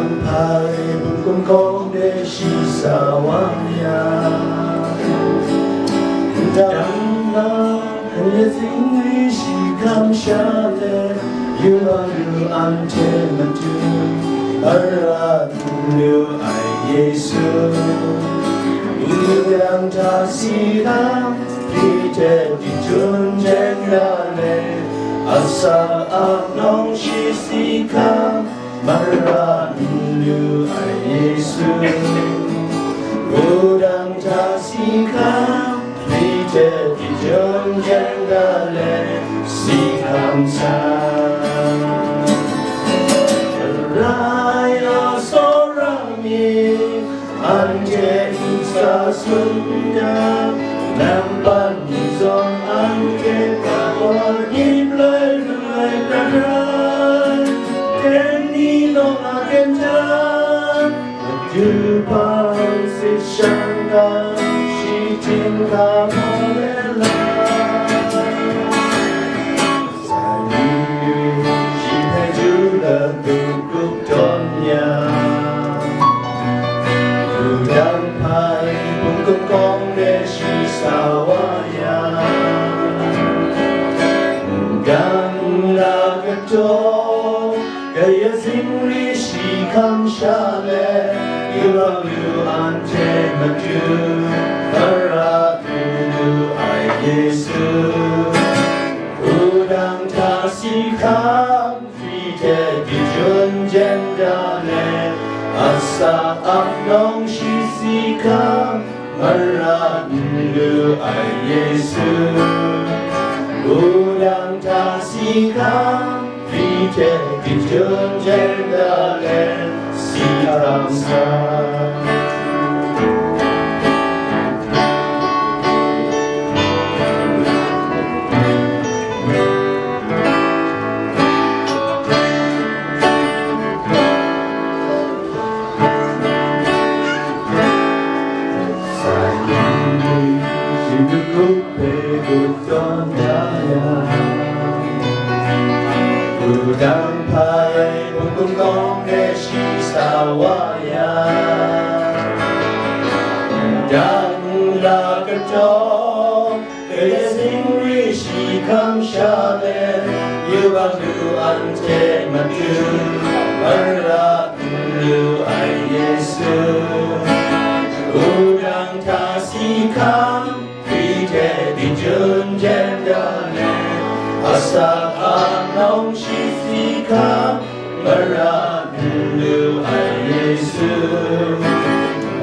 dampai bukum kode shisawaya damna hanya singri shikam shale yualu ante matu aratu ai Yesu udang tasira pite dijun jengale asa abnong shisika maranu ai Yesu udang tasika pite dijun jengale sikam sa raya sorami anje sa sunda nampan zon anje kawal hiblai blai kadran teni no agenjan jupang si shanga shi tinga molela sani shi pejula dukuk donya udang pai bungkuk kong de shi sawaya gang la gato gaya zimri shi kam shale ilalu ante maju baratu ai Yesu udang tasikam fite dijun jendale asa abnong shisika maranu ai Yesu udang tasikam fite dijun jendale sikam sa udang pai bukum kong de shi sawaya dan la kato kaya zingri shi kam shale yualu ante matu maratu ai Yesu udang tasikam pite dijun jendale asa anong shisika maranu ai Yesu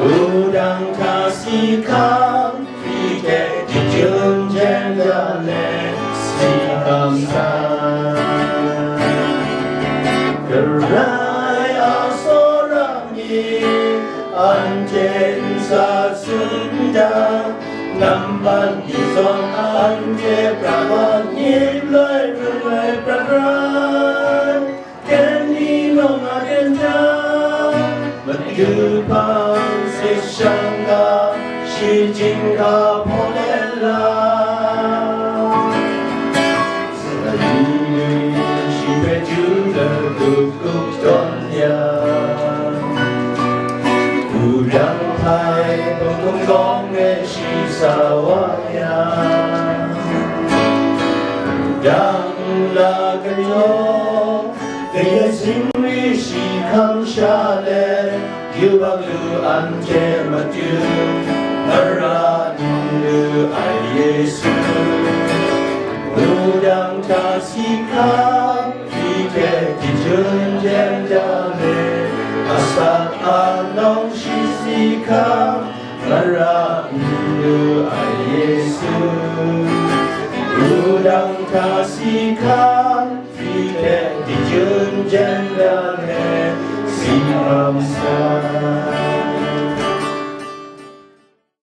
udang tasikam pite dijun jendale sikam sa kerai asorami anjen sa sunda nampan izon anje prawan yiblai blai pradran keni nong agenjan menjupang si shanga shi jingga polela selaini shi pejula dukuk donya udang pai bukum kong shi sawaya udang la kayo kaya zimri shi kam shale yualu ante matu maranu ai Yesu udang tasikam pite dijun jendale asa anong shisika maranu ai Yesu udang tasikam pite dijun jendale sikam sa